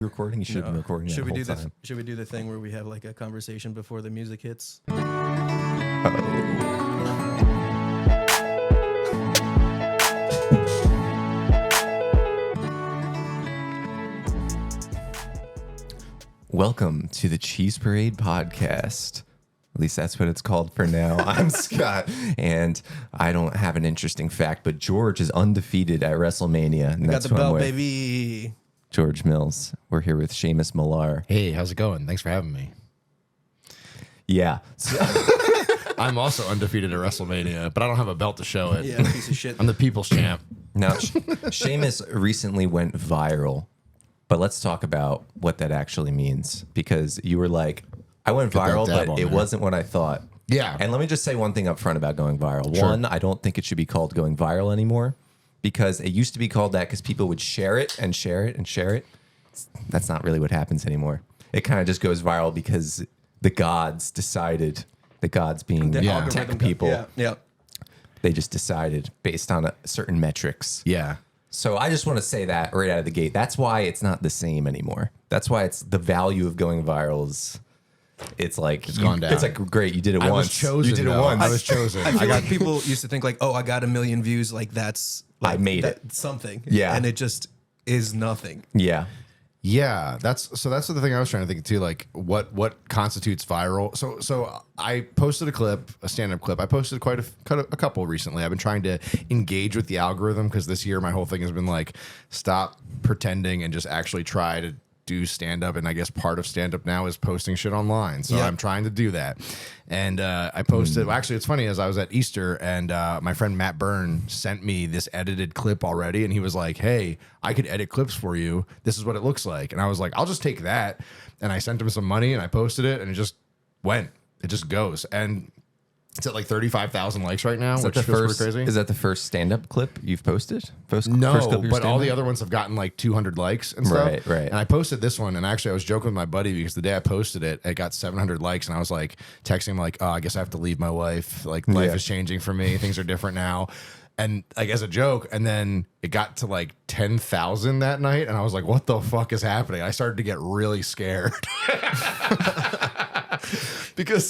Recording? You should have been recording that Should we whole do the time. Should we do the thing where we have like a conversation before the music hits? Welcome to the CheeseParade podcast. At least that's what it's called for now. I'm Scott, and I don't have an interesting fact, but George is undefeated at WrestleMania. And Got that's the who I'm belt, with. baby. George Mills. We're here with Seamus Millar. Hey, how's it going? Thanks for having me. Yeah. So, I'm also undefeated at WrestleMania, but I don't have a belt to show it. Yeah, piece of shit. I'm the people's champ. now, Seamus recently went viral, but let's talk about what that actually means, because you were like, I went that viral, dab but on it there. wasn't what I thought. Yeah. And let me just say one thing up front about going viral. Sure. One, I don't think it should be called going viral anymore, because it used to be called that because people would share it and share it and share it. That's not really what happens anymore. It kind of just goes viral because the gods decided, the gods being The Yeah. algorithm tech got- people, Yeah. they just decided based on certain metrics. Yeah. So I just want to say that right out of the gate. That's why it's not the same anymore. That's why it's the value of going viral is, it's like it's gone down. It's like great, you did it I once. was chosen. You did it though. once. I was chosen. I feel like people used to think like, oh, I got 1 million views. Like that's like, I made it. something. Yeah. and it just is nothing. Yeah. Yeah, that's the thing I was trying to think too. Like, what constitutes viral? So I posted a clip, a stand-up clip. I posted quite a couple recently. I've been trying to engage with the algorithm because this year my whole thing has been like, stop pretending and just actually try to do stand-up. And I guess part of stand-up now is posting shit online. So Yep. I'm trying to do that. And I posted. Well, actually, it's funny. As I was at Easter, and my friend Matt Byrne sent me this edited clip already, and he was like, "Hey, I could edit clips for you. This is what it looks like." And I was like, "I'll just take that." And I sent him some money, and I posted it, and it just went. It just goes, and it's at like 35,000 likes right now, Is which that the feels first? pretty crazy. Is that the first stand-up clip you've posted? First No, clip of your but all the stand-up? other ones have gotten like 200 likes and stuff. Right, right. And I posted this one, and actually I was joking with my buddy because the day I posted it, it got 700 likes, and I was like texting him like, "Oh, I guess I have to leave my wife. Like life Yeah. is changing for me. Things are different now." And like as a joke, and then it got to like 10,000 that night, and I was like, "What the fuck is happening?" I started to get really scared. Because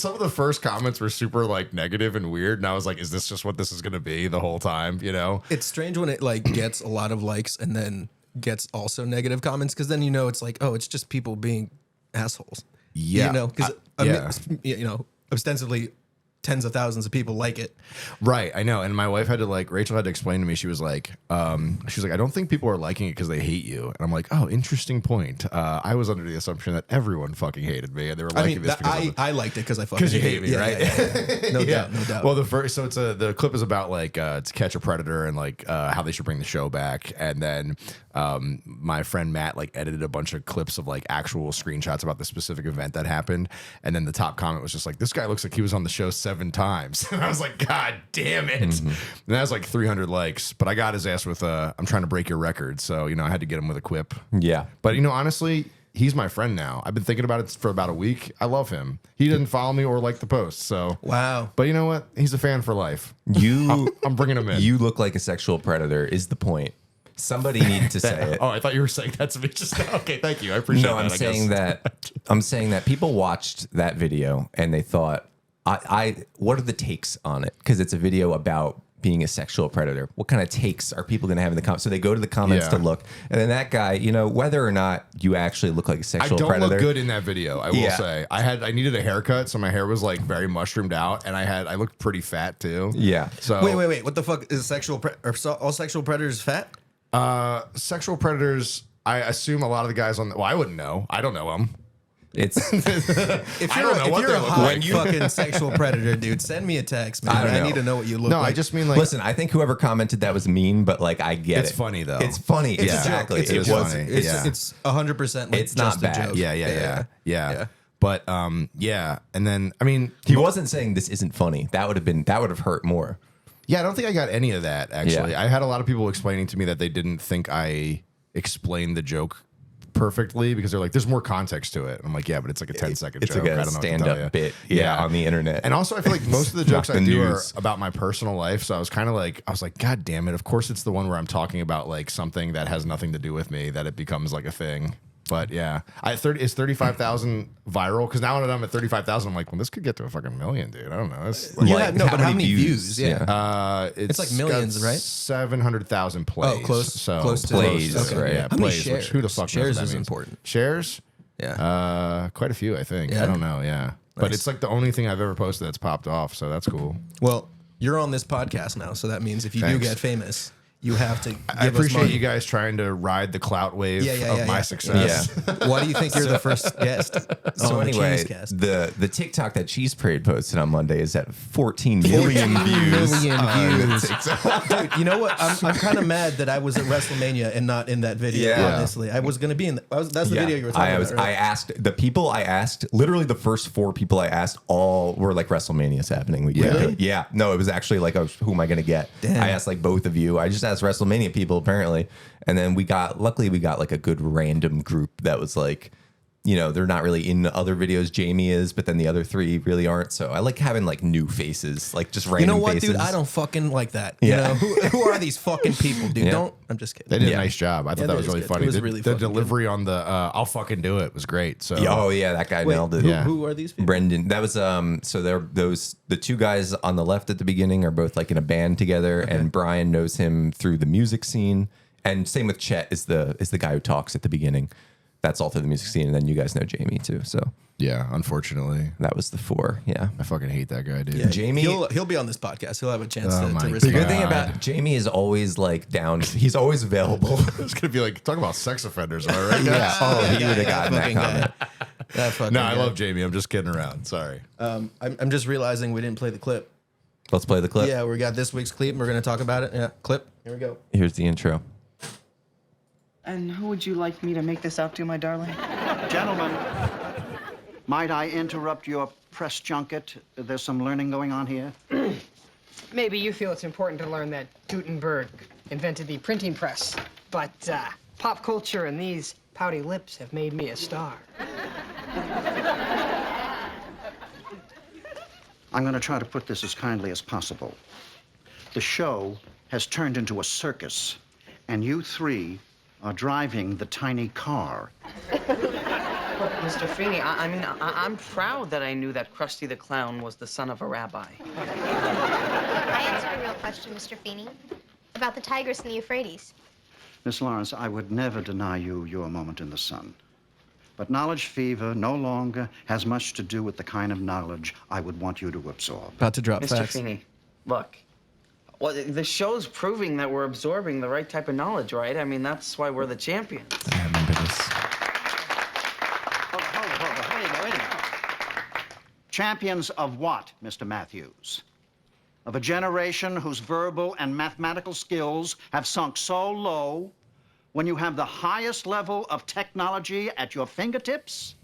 some of the first comments were super like negative and weird, and I was like, "Is this just what this is going to be the whole time?" You know? It's strange when it like gets a lot of likes and then gets also negative comments, because then it's like, oh, it's just people being assholes. Yeah. Because yeah. ostensibly tens of thousands of people like it. Right, I know. And my wife had to Rachel had to explain to me. She was like, I don't think people are liking it because they hate you. And I'm like, oh, interesting point. I was under the assumption that everyone fucking hated me, and they were liking this because I liked it because I fucking you hate me, yeah, right? yeah. No doubt, no doubt. Well, the clip is about like to catch a predator and like how they should bring the show back. And then my friend Matt like edited a bunch of clips of like actual screenshots about the specific event that happened. And then the top comment was just like, "This guy looks like he was on the show 7 times." And I was like, "God damn it!" And that was like 300 likes. But I got his ass with "I'm trying to break your record." So I had to get him with a quip. Yeah. But honestly, he's my friend now. I've been thinking about it for about a week. I love him. He didn't follow me or like the post. So Wow. But you know what? He's a fan for life. I'm bringing him in. You look like a sexual predator is the point. Somebody needs to say it. Oh, I thought you were saying that to me just now. Okay, thank you. I appreciate that. No, I'm saying that. I'm saying that people watched that video and they thought, what are the takes on it? Because it's a video about being a sexual predator. What kind of takes are people going to have in the comments? So they go to the comments to look, and then that guy, whether or not you actually look like a I sexual don't predator. look good in that video. I will Yeah. say I needed a haircut, so my hair was like very mushroomed out, and I looked pretty fat too. Yeah. So Wait. What the fuck is all sexual predators fat? sexual predators. I assume a lot of the guys on. Well, I wouldn't know. I don't know them. It's If I you're, don't know if what you're they a look hot like. fucking sexual predator, dude, send me a text, man. I don't I know. need to know what you look No, like. I just mean like. listen. I think whoever commented that was mean, but like I get It's it. funny, though. It's funny. It's a joke. Exactly. It's a It joke. was. funny. It's Yeah. it's 100%. Like It's not just a bad. joke. Yeah. But yeah, and then I mean, He wasn't saying this isn't funny. That would have hurt more. yeah, I don't think I got any of that actually. Yeah. I had a lot of people explaining to me that they didn't think I explained the joke perfectly because they're like, there's more context to it. I'm like, yeah, but it's like a 10-second It's joke. like I a don't know what to tell you. stand-up bit, on the internet. And also, I feel like most of the jokes Not I the do news. are about my personal life. So I was like, God damn it. Of course, it's the one where I'm talking about like something that has nothing to do with me that it becomes like a thing. But yeah, is 35,000 viral? Because now that I'm at 35,000, I'm like, well, this could get to a fucking million, dude. I don't know. It's like, Yeah, no, but how many views? it's like millions, got right? 700,000 plays. Oh, close to Plays, those. right. Yeah, How many plays. shares? Which, who the fuck knows Shares what that is means? important. Shares? Yeah. Quite a few, I think. Yeah? I don't know. Yeah, but Nice. it's like the only thing I've ever posted that's popped off, so that's cool. Well, you're on this podcast now, so that means if you do Thanks. get famous, you have to give I us appreciate money. you guys trying to ride the clout wave of my success. Yeah. Why do you think you're the first guest? So on the anyway, Cheesecast? the TikTok that CheeseParade posted on Monday is at 14 million views. Dude, you know what? I'm kind of mad that I was at WrestleMania and not in that video. Yeah. Honestly, I was going to be in. That's the video you were talking about. I Right? asked the people I asked, literally the first 4 people I asked, all were like WrestleMania's happening. Really? Yeah. No, it was actually like, who am I going to get? Damn. I asked like both of you. I just asked WrestleMania people apparently, and then luckily we got like a good random group that was like, you know, they're not really in other videos. Jamie is, but then the other 3 really aren't. So I like having like new faces, like just random You know what, faces. dude? I don't fucking like that. Yeah. You know who are these fucking people, dude? Yeah. Don't. I'm just kidding. They did Yeah. a nice job. I thought Yeah, that that was was really good. funny. It was The- really the fucking delivery on the "I'll fucking do it" was great. So Oh yeah, that guy Wait, nailed it. who are these people? Brendan. That was so the 2 guys on the left at the beginning are both like in a band together, and Brian knows him through the music scene, and same with Chet is the guy who talks at the beginning. That's all through the music scene, and then you guys know Jamie too. So yeah, unfortunately, that was the 4. Yeah. I fucking hate that guy, dude. Yeah, Jamie- he'll be on this podcast. He'll have a chance Oh to my risk The it. good thing God. about Jamie is always like down. He's always available. It's gonna be like talk about sex offenders, am I right? Yeah. Oh, he Yeah, would have that gotten that fucking guy. comment. That fucking No, I guy. love Jamie. I'm just kidding around. Sorry. I'm just realizing we didn't play the clip. Let's play the clip. Yeah, we got this week's clip. And we're gonna talk about it. Yeah, clip. Here we go. Here's the intro. And who would you like me to make this out to, my darling? Gentlemen, might I interrupt your press junket? There's some learning going on here. Maybe you feel it's important to learn that Gutenberg invented the printing press, but pop culture and these pouty lips have made me a star. I'm going to try to put this as kindly as possible. The show has turned into a circus, and you 3 are driving the tiny car. Mr. Feeney, I'm proud that I knew that Krusty the Clown was the son of a rabbi. I answer a real question, Mr. Feeney, about the Tigris and the Euphrates. Miss Lawrence, I would never deny you your moment in the sun. But knowledge fever no longer has much to do with the kind of knowledge I would want you to absorb. About to drop Mr. facts. Feeney, look. Well, the show's proving that we're absorbing the right type of knowledge, right? I mean, that's why we're the champions. I remember this. Wait a minute. Champions of what, Mr. Matthews? Of a generation whose verbal and mathematical skills have sunk so low when you have the highest level of technology at your fingertips?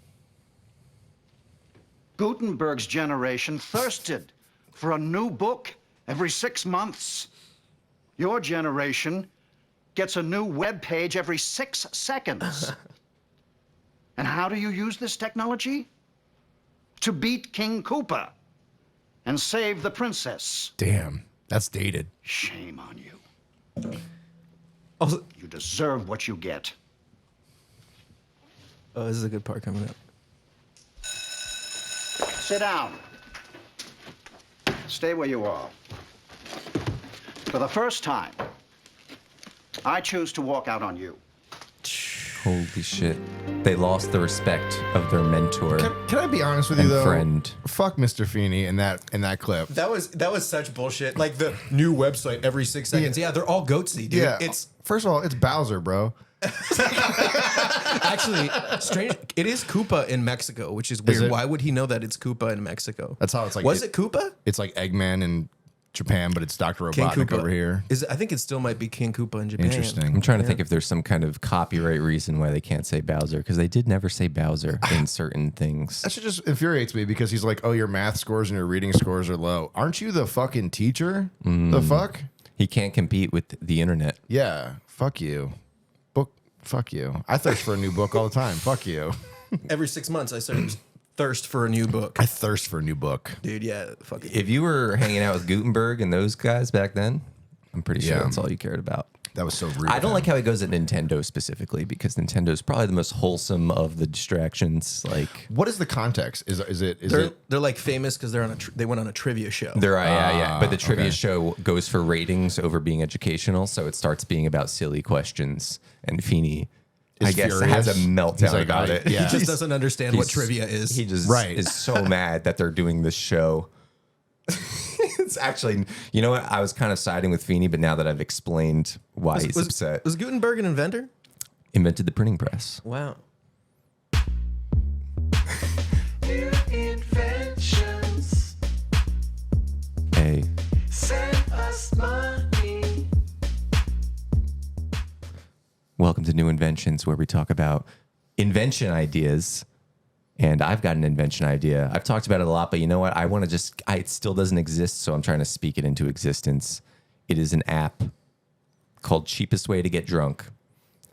Gutenberg's generation thirsted for a new book every 6 months. Your generation gets a new web page every 6 seconds. And how do you use this technology? To beat King Koopa and save the princess. Damn, that's dated. Shame on you. Also, You deserve what you get. oh, this is a good part coming up. Sit down. Stay where you are. For the first time, I choose to walk out on you. Holy shit. They lost the respect of their mentor. Can I be honest with you And though? friend. Fuck Mr. Feeney in that clip. That was such bullshit. Like the new website every 6 seconds. Yeah, they're all goatsy, dude. Yeah, It's first of all, it's Bowser, bro. actually strange. It is Koopa in Mexico, which is weird. it? Why would he know that it's Koopa in Mexico? That's how it's like. Was it Koopa? It's like Eggman in Japan, but it's Dr. King Robotnik Koopa over here. I think it still might be King Koopa in Japan. Interesting. I'm trying to think if there's some kind of copyright reason why they can't say Bowser, because they did never say Bowser in certain things. That shit just infuriates me because he's like, oh, your math scores and your reading scores are low. Aren't you the fucking teacher? The fuck? He can't compete with the internet. Yeah, fuck you. Fuck you. I thirst for a new book all the time. Fuck you. Every 6 months, I thirst for a new book. I thirst for a new book. Dude, yeah. Fuck it. If you were hanging out with Gutenberg and those guys back then, I'm pretty sure Yeah. that's all you cared about. That was so rude. I don't like how he goes at Nintendo specifically because Nintendo is probably the most wholesome of the distractions. Like What is the context? Is it? They're like famous because they went on a trivia show. they're yeah. But the trivia okay. show goes for ratings over being educational, so it starts being about silly questions. And Feeney, I Is guess, furious. has a meltdown He's like, about it. yeah. He just doesn't understand what trivia is. He just Right. is so mad that they're doing this show. It's actually, you know what? I was kind of siding with Feeney, but now that I've explained why he's upset, Was Gutenberg an inventor? invented the printing press. Wow. New inventions. Hey, Send us money. welcome to New Inventions, where we talk about invention ideas. And I've got an invention idea. I've talked about it a lot, but you know what? It still doesn't exist, so I'm trying to speak it into existence. It is an app called Cheapest Way to Get Drunk.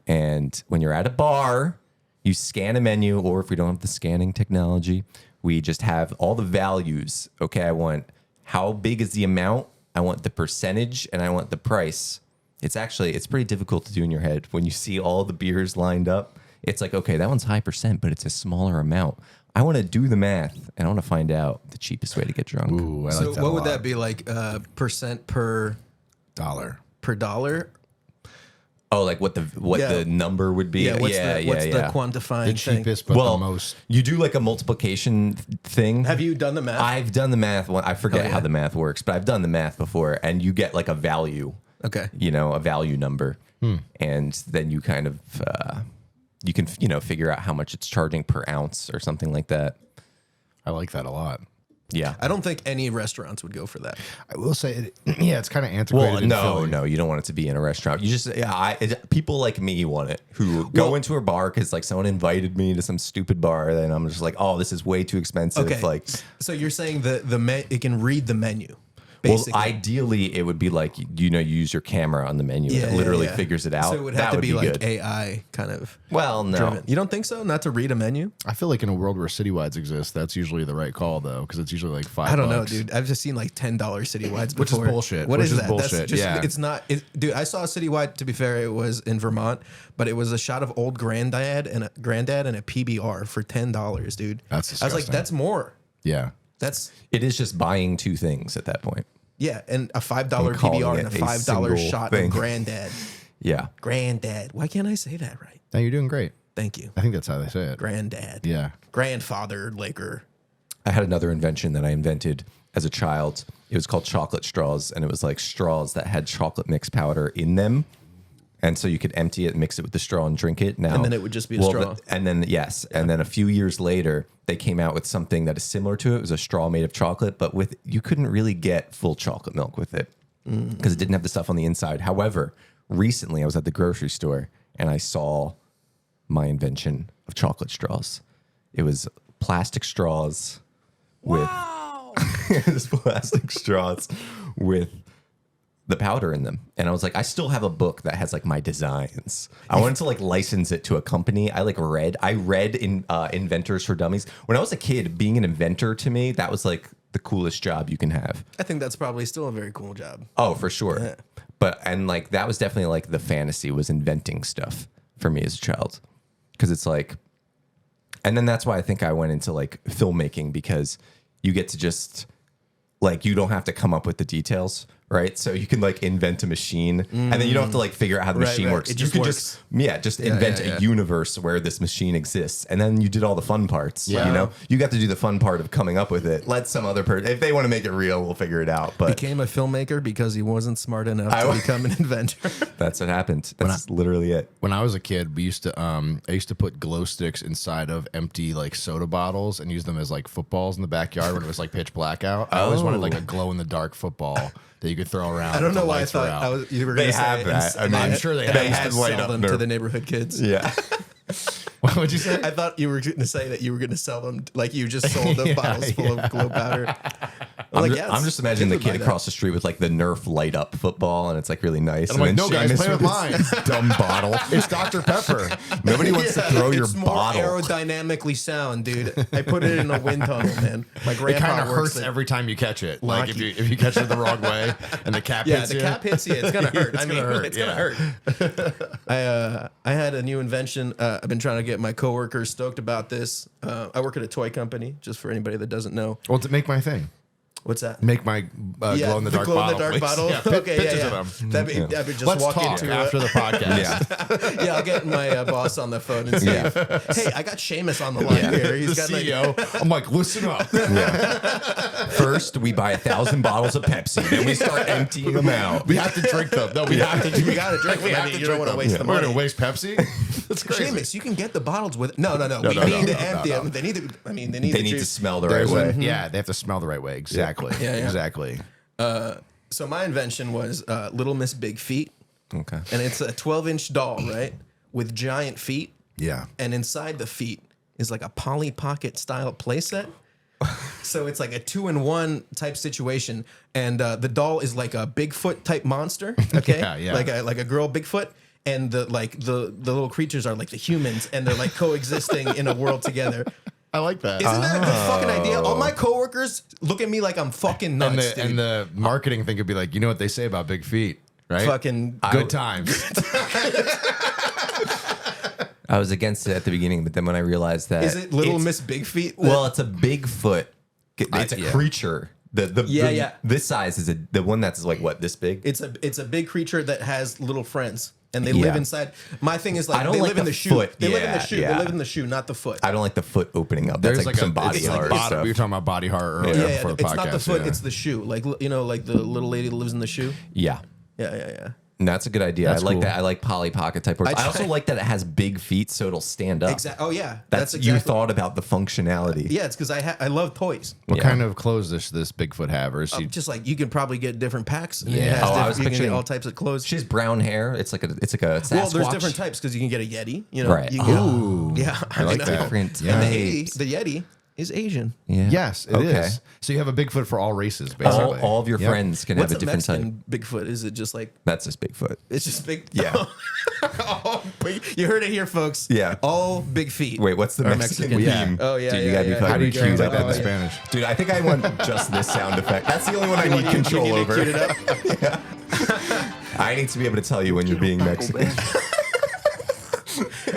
And when you're at a bar, you scan a menu, or if we don't have the scanning technology, we just have all the values. Okay, I want how big is the amount, I want the percentage, and I want the price. It's pretty difficult to do in your head. When you see all the beers lined up, it's like, okay, that one's high percent, but it's a smaller amount. I want to do the math, and I want to find out the cheapest way to get drunk. Ooh, I So like that what a would lot. that be like? Percent per dollar? dollar? Oh, like what the number would be? Yeah. What's the quantifying The thing? cheapest, but Well, the most. you do like a multiplication thing. Have you done the math? I've done the math. Well, I forget Oh, yeah. how the math works, but I've done the math before, and you get like a value. Okay. A value number, and then you kind of you can figure out how much it's charging per ounce or something like that. I like that a lot. Yeah. I don't think any restaurants would go for that. I will say, it's kind of antiquated. Well, in no, Philly. no, you don't want it to be in a restaurant. You just, people like me want it who go into a bar because like someone invited me to some stupid bar, and I'm just like, oh, this is way too expensive. Okay. Like, So you're saying it can read the menu, well, basically. ideally, it would be like you use your camera on the menu and it literally figures it out. So it would That have to be like good. AI kind of Well, no. driven. You don't think so? Not to read a menu? I feel like in a world where citywides exist, that's usually the right call, though, because it's usually like $5. I don't know, dude. I've just seen like $10 citywides Which is before. bullshit. What Which is is that? bullshit, That's just, yeah. It's not, dude. I saw a citywide. To be fair, it was in Vermont, but it was a shot of old granddad and a PBR for $10, dude. That's I was like, disgusting. that's more. Yeah. That's It is just buying two things at that point. yeah, and a $5 And calling PBR and a it a $5 single shot thing. of granddad. Yeah. Granddad. Why can't I say that right? No, you're doing great. Thank you. I think that's how they say it. Granddad. Yeah. Grandfather Laker. I had another invention that I invented as a child. It was called chocolate straws, and it was like straws that had chocolate mix powder in them. And so you could empty it, mix it with the straw, and drink it. Now, And then it would just be a straw. And then and then a few years later, they came out with something that is similar to it. It was a straw made of chocolate, but you couldn't really get full chocolate milk with it because it didn't have the stuff on the inside. However, recently I was at the grocery store and I saw my invention of chocolate straws. It was plastic straws with just plastic straws with the powder in them. And I was like, I still have a book that has like my designs. I wanted to like license it to a company. I read in Inventors for Dummies. When I was a kid, being an inventor to me, that was like the coolest job you can have. I think that's probably still a very cool job. Oh, for sure. Yeah. And like that was definitely like the fantasy was inventing stuff for me as a child. Cause it's like, and then that's why I think I went into like filmmaking, because you get to just like, you don't have to come up with the details, right? So you can like invent a machine and then you don't have to like figure out how the Right, machine right. works. It You just can works. just invent yeah. a universe where this machine exists. And then you did all the fun parts, Yeah. you know? You got to do the fun part of coming up with it. Let some other person, if they want to make it real, we'll figure it out. But Became a filmmaker because he wasn't smart enough to become an inventor. that's what happened. That's literally it. When I was a kid, we used to I used to put glow sticks inside of empty like soda bottles and use them as like footballs in the backyard when it was like pitch black out. I always wanted like a glow in the dark football that you could throw around. I don't if know the why I lights were thought out. you were They going to say have that. I mean, I'm sure they they have. used to light sell up them their- to the neighborhood kids. Yeah. What would you say? I thought you were going to say that you were going to sell them, like you just sold the bottles full of glow powder. I'm just imagining the kid across the street with like the Nerf light up football, and it's like really nice. I'm like, no, guys, Seamus play with mine. his dumb bottle. It's Dr. Pepper. Nobody wants to throw your it's more bottle. aerodynamically sound, dude. I put it in a wind tunnel, man. My It grandpa kind of works hurts it. every time you catch it. Like if you catch it the wrong way and the cap Yeah, hits the you. cap hits you. It's gonna hurt. It's gonna hurt, It's gonna yeah. hurt. I had a new invention. I've been trying to get my coworkers stoked about this. I work at a toy company. Just for anybody that doesn't know, Well, to make my thing. what's that? Make my glow in the dark bottle. bottle. Yeah, Okay, pictures yeah. of them. That'd be just Let's walk talk into after the podcast. Yeah, I'll get my boss on the phone and say, "Hey, I got Seamus on the line here. He's The got CEO. I'm like, listen up. First, we buy 1,000 bottles of Pepsi, then we start emptying them out. We have to drink them. No, we have to. We gotta drink. We them. I have mean, to you drink don't want to them. waste the We're money. gonna waste Pepsi. That's crazy. Seamus, you can get the bottles with. No. We no, need no, to empty them. They need to. I mean, they need They need to juice. smell the right There's way. Yeah, they have to smell the right way. Exactly. Yeah. Exactly. So my invention was Little Miss Big Feet, Okay. and it's a 12-inch doll, right, with giant feet. Yeah. And inside the feet is like a Polly Pocket style playset. So it's like a 2-in-1 type situation, and the doll is like a Bigfoot type monster. Okay, Yeah. like a girl Bigfoot, and the little creatures are like the humans, and they're like coexisting in a world together. I like that. Isn't that a good fucking idea? All my coworkers look at me like I'm fucking nuts, and the marketing thing could be like, you know what they say about big feet, right? fucking Good times. I was against it at the beginning, but then when I realized that Is it Little it's- Miss Big Feet? Well, it's a Bigfoot. It's a yeah. creature. Yeah. This size is the one that's like what, this big? It's a big creature that has little friends, and they Yeah. live inside. My thing is like I don't they like live in the the shoe. foot. They live in the Yeah, shoe. yeah. They live in the shoe, not the foot. I don't like the foot opening up. That's There's like some body it's like horror bottom. stuff. We were talking about body horror earlier Yeah, before the it's podcast. not the foot. yeah. It's the shoe. Like like the little lady that lives in the shoe. Yeah. Yeah. And that's a good idea. That's I like cool. that. I like Polly Pocket type work. I also tried- like that it has big feet so it'll stand up. Exactly. Oh yeah, That's exactly. you thought about the functionality. Yeah, it's because I love toys. What Yeah. kind of clothes does this Bigfoot have? Or is she Just like you can probably get different packs. Yeah. It has Oh, I different- was you can get picturing- all types of clothes. She has brown hair. It's like a Sasquatch. Well, there's different types because you can get a Yeti. You know, Right. You can Ooh. yeah, I like that. Different Yeah. types. The Yeti is Asian. Yeah. Yes, it is. Okay. So you have a Bigfoot for all races, basically. All of your Yep. friends can What's have a different type. Mexican Bigfoot? Is it just like That's just Bigfoot. it's just big? Yeah. Oh, you heard it here, folks. Yeah. all big feet. Wait, what's the are Mexican Yeah. theme? Oh, yeah, Dude, you yeah, gotta be yeah. fucking How do you queued translate up that in in there. Spanish? Dude, I think I want just this sound effect. That's the only one I need control You need over. to queue it up. I need to be able to tell you when you're being Mexican.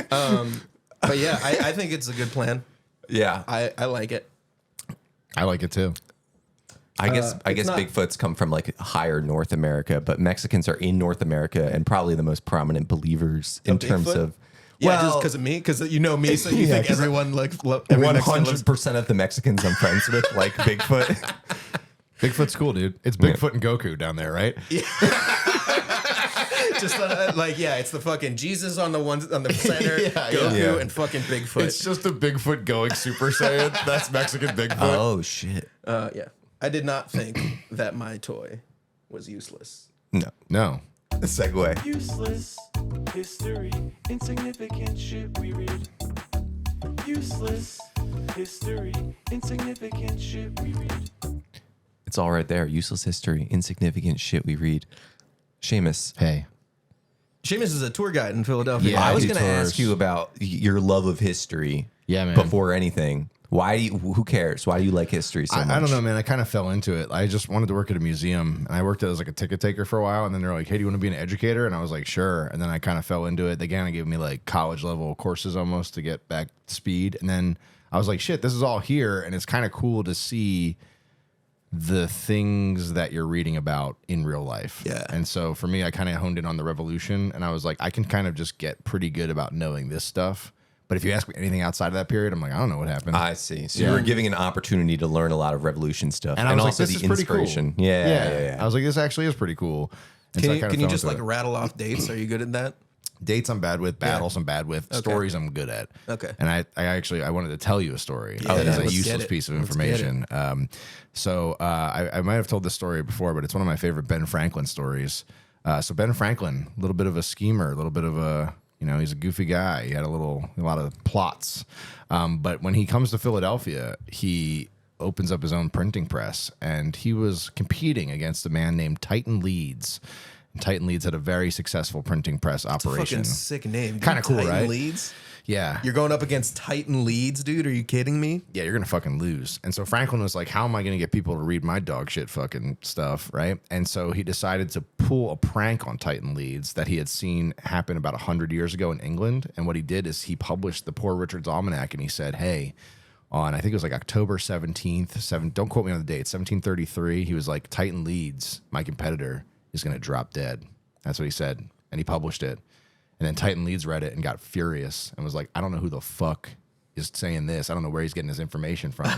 But yeah, I think it's a good plan. Yeah. I like it. I like it too. I guess it's not- Bigfoots come from like higher North America, but Mexicans are in North America and probably the most prominent believers in terms Bigfoot? of Yeah, just because of me, because you know me, so you Yeah, think 'cause everyone like every Mexican loves 100% of the Mexicans I'm friends with like Bigfoot. Bigfoot's cool, dude. It's Bigfoot and Goku down there, right? just like yeah, it's the fucking Jesus on the center, Yeah, Goku yeah. and fucking Bigfoot. It's just a Bigfoot going Super Saiyan. That's Mexican Bigfoot. Oh shit. Yeah, I did not think that my toy was useless. No. No. Segue. Useless history, insignificant shit we read. Useless history, insignificant shit we read. It's all right there. Useless history, insignificant shit we read. Seamus. Hey. Seamus is a tour guide in Philadelphia. Yeah, I was do going to tours. ask you about your love of history. Yeah, man. Before anything. Why do you, who cares? Why do you like history so much? I don't know, man. I kind of fell into it. I just wanted to work at a museum, and I worked as like a ticket taker for a while. And then they're like, "Hey, do you want to be an educator?" And I was like, "Sure." And then I kind of fell into it. They kind of gave me like college level courses almost to get back to speed. And then I was like, "Shit, this is all here," and it's kind of cool to see the things that you're reading about in real life. Yeah. And so for me, I kind of honed in on the revolution, and I was like, I can kind of just get pretty good about knowing this stuff. But if you ask me anything outside of that period, I'm like, I don't know what happened. I see. So you were giving an opportunity to learn a lot of revolution stuff. And I was like, also this the is pretty cool. inspiration. Yeah. I was like, this actually is pretty cool. And so I Can kinda you fell just into like it. rattle off dates? Are you good at that? Dates I'm bad with, battles I'm bad with, stories I'm good at. Okay. And I actually wanted to tell you a story Yeah, that is a let's get useless it. piece of Let's get it. information. I might have told this story before, but it's one of my favorite Ben Franklin stories. So Ben Franklin, a little bit of a schemer, a little bit of a, he's a goofy guy. He had a lot of plots. But when he comes to Philadelphia, he opens up his own printing press, and he was competing against a man named Titan Leeds. And Titan Leeds had a very successful printing press operation. Fucking sick name. Kind of cool, Titan right? Leeds. Yeah. You're going up against Titan Leeds, dude. Are you kidding me? Yeah, you're gonna fucking lose. And so Franklin was like, how am I gonna get people to read my dog shit fucking stuff, right? And so he decided to pull a prank on Titan Leeds that he had seen happen about 100 years ago in England. And what he did is he published the Poor Richard's Almanac, and he said, hey, on I think it was like October 17th, don't quote me on the date, 1733, he was like, Titan Leeds, my competitor, is gonna drop dead. That's what he said. And he published it. And then Titan Leeds read it and got furious and was like, I don't know who the fuck is saying this. I don't know where he's getting his information from.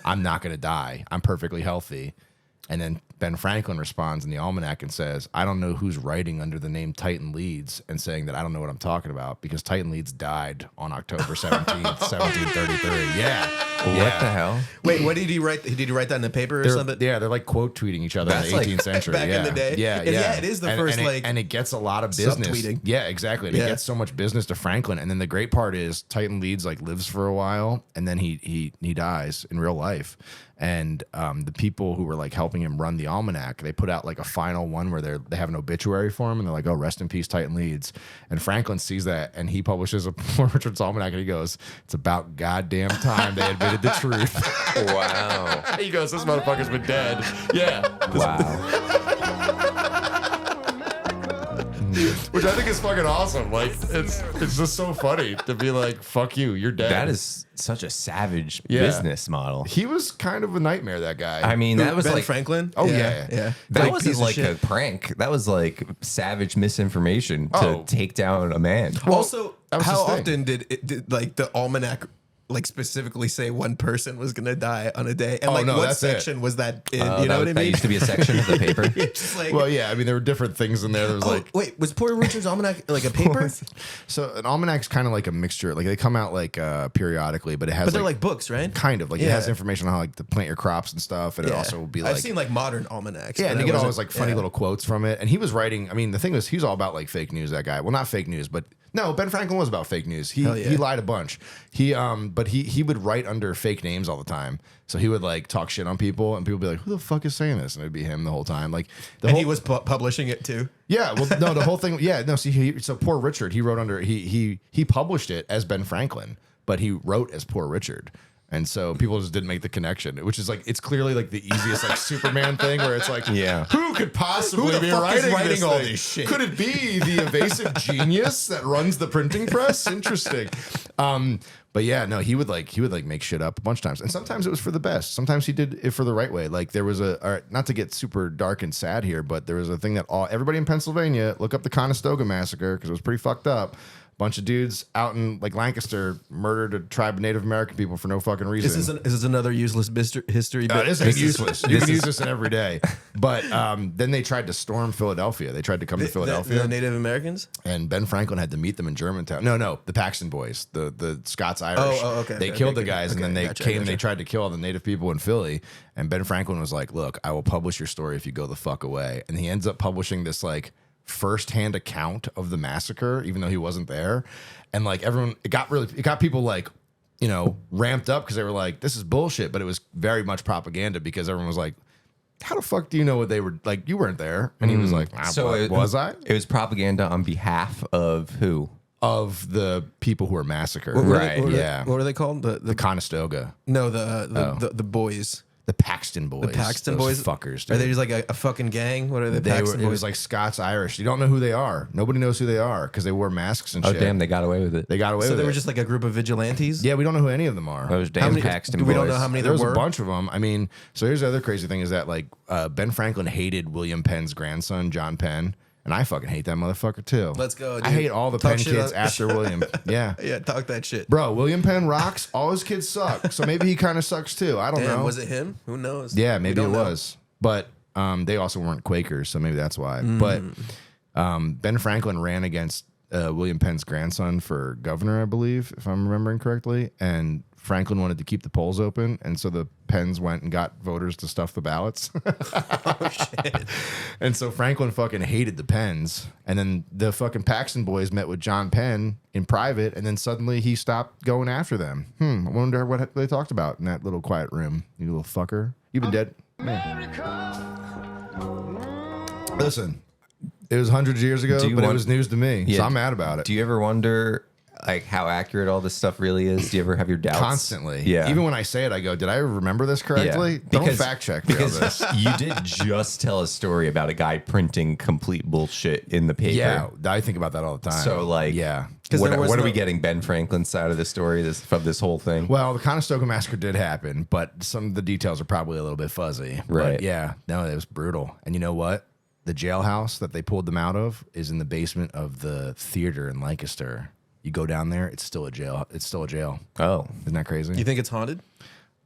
I'm not going to die. I'm perfectly healthy. And then Ben Franklin responds in the almanac and says, I don't know who's writing under the name Titan Leeds and saying that I don't know what I'm talking about because Titan Leeds died on October 17th, 1733. Yeah. What the hell? Wait, what did he write? Did he write that in the paper or something? Yeah, they're like quote tweeting each other That's in the 18th century. back in the day. Yeah, And yeah, it is the first, and it gets a lot of business. subtweeting. Yeah, exactly. And it gets so much business to Franklin. And then the great part is Titan Leeds like lives for a while and then he dies in real life. And the people who were like helping him run the almanac, they put out like a final one where they have an obituary for him, and they're like, "Oh, rest in peace, Titan Leeds." And Franklin sees that, and he publishes a Poor Richard's Almanac, and he goes, "It's about goddamn time they admitted the truth." Wow. He goes, "This motherfucker's been dead." Yeah. Wow. Which I think is fucking awesome. Like it's just so funny to be like, "Fuck you, you're dead." That is such a savage Yeah. business model. He was kind of a nightmare. That guy. I mean, that was Ben like Franklin. Oh, yeah. yeah. that Big wasn't piece of like shit. a prank. That was like savage misinformation to Oh. take down a man. Also, that was how his thing. often did like the almanac like specifically say one person was gonna die on a day? And Oh, like no, what that's it. section was that in? Oh, You know that, what I that mean? used to be a section of the paper. It's just like, Well, yeah. I mean, there were different things in there. There was oh, like. wait, was Poor Richard's Almanac like a paper? So an almanac's kind of like a mixture. Like they come out like periodically, but it has But they're like books, right? kind of like it Yeah. has information on how like to plant your crops and stuff, and it also will be like I've seen like modern almanacs. yeah, but and I you get all wasn't- those like funny yeah. little quotes from it. And he was writing. I mean, the thing was, he was all about like fake news. That guy. Well, not fake news, but no, Ben Franklin was about fake news. Hell yeah. He lied a bunch. But he would write under fake names all the time. So he would like talk shit on people, and people would be like, "Who the fuck is saying this?" And it'd be him the whole time. Like the And whole, he was publishing it too. yeah, well, no, the whole thing. Yeah, no. See, so Poor Richard, he wrote under he published it as Ben Franklin, but he wrote as Poor Richard, and so people just didn't make the connection. Which is like it's clearly like the easiest like Superman thing where it's like, Yeah. who could possibly Who the be fuck is writing writing all thing? this shit? Could it be the evasive genius that runs the printing press? Interesting. But yeah, no, he would make shit up a bunch of times, and sometimes it was for the best. Sometimes he did it for the right way. Like there was not to get super dark and sad here, but there was a thing that everybody in Pennsylvania look up the Conestoga massacre because it was pretty fucked up. Bunch of dudes out in like Lancaster murdered a tribe of Native American people for no fucking reason. Is this another useless history? It is useless. You can use this in every day. But then they tried to storm Philadelphia. They tried to come to Philadelphia. The Native Americans? And Ben Franklin had to meet them in Germantown. No, the Paxton Boys, the Scots Irish. Oh, okay. They okay, killed okay, the guys, and okay, then they gotcha, came and gotcha. they tried to kill all the native people in Philly. And Ben Franklin was like, "Look, I will publish your story if you go the fuck away." And he ends up publishing this like first-hand account of the massacre, even though he wasn't there. And like everyone, it got people like, you know, ramped up because they were like, "This is bullshit," but it was very much propaganda because everyone was like, "How the fuck do you know what they were like? You weren't there." And he was like, "Was I?" It was propaganda on behalf of who? Of the people who were massacred. What were they- Right. what were they- Yeah. What are they called? The Conestoga. no, the boys. The Paxton Boys. The Paxton Those boys. fuckers. Dude. Are they just like a fucking gang? What are they? They were, Paxton it boys? was like Scots Irish. You don't know who they are. Nobody knows who they are because they wore masks and Oh, shit. damn, they got away with it. They got away so with they it. were just like a group of vigilantes. Yeah, we don't know who any of them are. Those How damn many- Paxton we boys. don't know how many There was were. a bunch of them. I mean, so here's the other crazy thing is that like Ben Franklin hated William Penn's grandson, John Penn. And I fucking hate that motherfucker too. Let's go, I dude. hate all the Talk Penn shit kids on- after William. Yeah. Yeah, talk that shit. Bro, William Penn rocks. All his kids suck. So maybe he kind of sucks too. I don't Damn, know. was it him? Who knows? Yeah, We maybe it don't know. was. But they also weren't Quakers, so maybe that's why. But Ben Franklin ran against William Penn's grandson for governor, I believe, if I'm remembering correctly. And Franklin wanted to keep the polls open, and so the Penns went and got voters to stuff the ballots. Oh shit! And so Franklin fucking hated the Penns, and then the fucking Paxton boys met with John Penn in private, and then suddenly he stopped going after them. I wonder what they talked about in that little quiet room. You little fucker, you've been dead. Man. Listen, it was hundreds of years ago, but it was news to me, so I'm mad about it. Do you ever wonder like how accurate all this stuff really is? Do you ever have your doubts? Constantly. Yeah. Even when I say it, I go, did I remember this correctly? Yeah. Don't fact check me on this. You did just tell a story about a guy printing complete bullshit in the paper. Yeah, I think about that all the time. So like, yeah. What are we getting? Ben Franklin's side of the story of this whole thing? Well, the Conestoga Massacre did happen, but some of the details are probably a little bit fuzzy. Right. But yeah, no, it was brutal. And you know what? The jailhouse that they pulled them out of is in the basement of the theater in Lancaster. You go down there, it's still a jail. It's still a jail. Oh, isn't that crazy? You think it's haunted?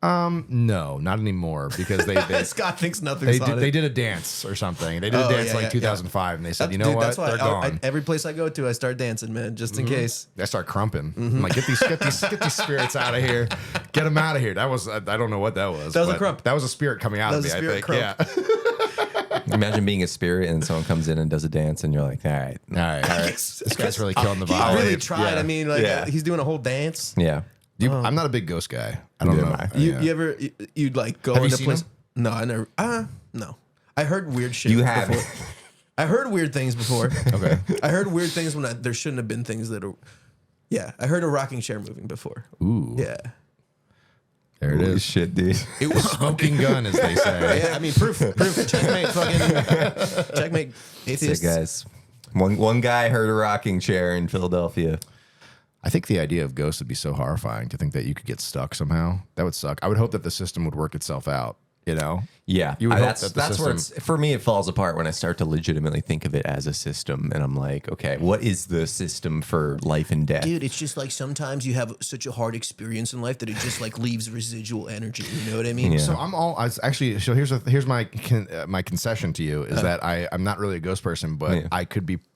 No, not anymore, because they Scott thinks nothing's haunted. They did a dance or something. They did a dance 2005, and they said, you know what? That's why they're gone. every place I go to, I start dancing, man, just in case. I start crumping. I'm like, get these spirits out of here. Get them out of here. That was, I don't know what that was. That was a crump. That was a spirit coming out of me, I think. Crump. Yeah. imagine being a spirit and someone comes in and does a dance and you're like, all right. This guy's really killing the vibe. He really tried. Yeah. I mean, like, Yeah. he's doing a whole dance. Yeah. I'm not a big ghost guy. I don't know. You ever, you'd like go Have you into seen place? him? No, I never. No. I heard weird shit. You have. before. I heard weird things before. Okay. I heard weird things when there shouldn't have been things that are. Yeah, I heard a rocking chair moving before. Ooh. Yeah. There it Holy is. shit, dude. It was Smoking gun, as they say. Yeah, I mean, proof. Checkmate, fucking. Checkmate, atheist. Sick, guys. One guy heard a rocking chair in Philadelphia. I think the idea of ghosts would be so horrifying to think that you could get stuck somehow. That would suck. I would hope that the system would work itself out, you know? Yeah. You would hope that's that the where system... for me, it falls apart when I start to legitimately think of it as a system. And I'm like, okay, what is the system for life and death? Dude, it's just like sometimes you have such a hard experience in life that it just like leaves residual energy. You know what I mean? Yeah. So actually. So here's my concession to you is that I'm not really a ghost person, but Yeah.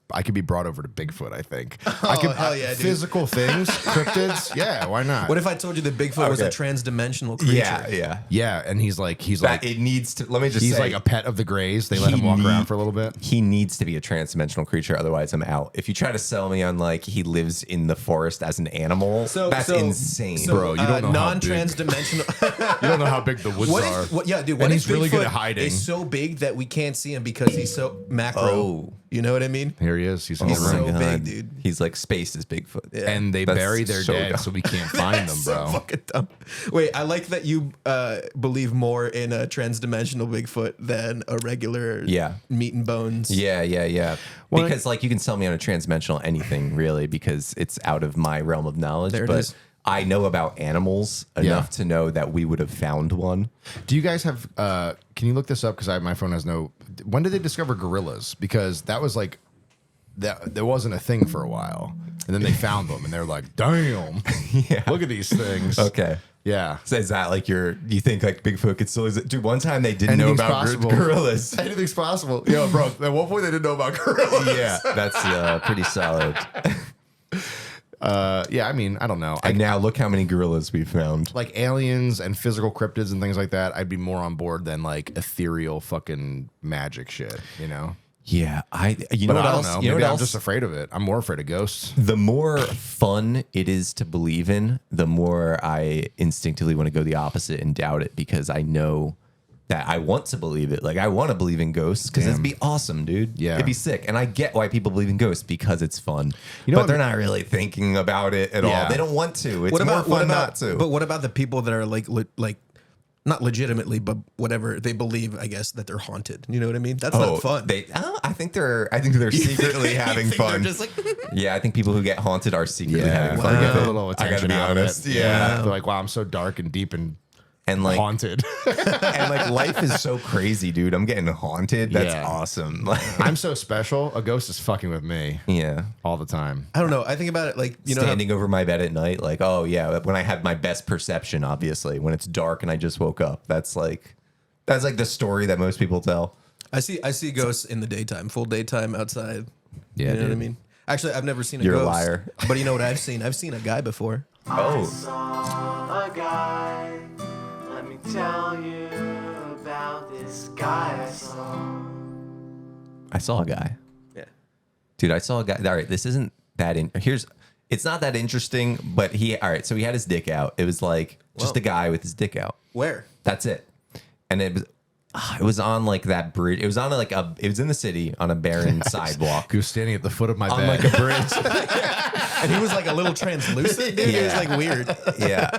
I could be brought over to Bigfoot. I think. hell yeah, dude. Physical things, cryptids. Yeah, why not? What if I told you that Bigfoot was a Okay. transdimensional creature? Yeah. Yeah, and he's like It needs to. Let me just he's say, like a pet of the Greys. They let him walk around for a little bit. He needs to be a transdimensional creature, otherwise I'm out. If you try to sell me on like he lives in the forest as an animal, that's insane, Bro, you don't know how big. non-transdimensional. You don't know how big the woods are. Yeah, dude. And What he's if really good at Bigfoot hiding. is so big that we can't see him because he's so macro. Oh. You know what I mean? Here he is. He's in He's the room. so big, dude. He's like space is Bigfoot. Yeah. And they That's bury their so dead dumb. so we can't find them, So bro. fucking dumb. Wait, I like that you believe more in a transdimensional Bigfoot than a regular meat and bones. Yeah. Well, because like you can sell me on a transdimensional anything really because it's out of my realm of knowledge. There it but is. I know about animals enough to know that we would have found one. Do you guys have? Can you look this up? Because my phone has no. When did they discover gorillas? Because that was like, there wasn't a thing for a while, and then they found them, and they're like, "Damn, look at these things." Okay. Yeah. So is that like you think like Bigfoot could still exist? Dude, one time they didn't Anything's know about possible. gorillas. Anything's possible. Yo, bro. At one point, they didn't know about gorillas. Yeah, that's pretty solid. Yeah. I mean, I don't know. And now look how many gorillas we found. Like aliens and physical cryptids and things like that, I'd be more on board than like ethereal fucking magic shit, you know? Yeah, you know But what I don't else? know. You know Maybe what I'm else? just afraid of it. I'm more afraid of ghosts. The more fun it is to believe in, the more I instinctively want to go the opposite and doubt it because I know that I want to believe it. Like I want to believe in ghosts because it'd be awesome, dude. Yeah. It'd be sick. And I get why people believe in ghosts because it's fun. You know but what- they're not really thinking about it at Yeah. all. They don't want to. It's more fun not to. But what about the people that are like not legitimately, but whatever they believe? I guess that they're haunted. You know what I mean? That's not fun. I think they're secretly having think they're fun. just like- Yeah, I think people who get haunted are secretly having fun. They get with a it. little I gotta attention be out of honest. it. Yeah. They're like, wow, I'm so dark and deep and like haunted. and like life is so crazy, dude. I'm getting haunted. That's Yeah. awesome. Like, I'm so special. A ghost is fucking with me yeah. all the time. I don't know. I think about it like you know. Standing over my bed at night, like, oh yeah, when I have my best perception, obviously, when it's dark and I just woke up. That's like the story that most people tell. I see ghosts in the daytime, full daytime outside. Yeah, you know what I dude. mean. Actually, I've never seen a You're a ghost. liar. But you know what I've seen? I've seen a guy before. I Oh, saw a guy. Let me tell you about this guy I saw. I saw a guy. Yeah. Dude, I saw a guy. All right, this isn't that it's not that interesting, but so he had his dick out. It was like just Whoa. a guy with his dick out. Where? That's it. And it was on like that bridge. It was on like it was in the city on a barren sidewalk. He was standing at the foot of my On bed. like a bridge. And he was like a little translucent, dude. It was like weird. Yeah.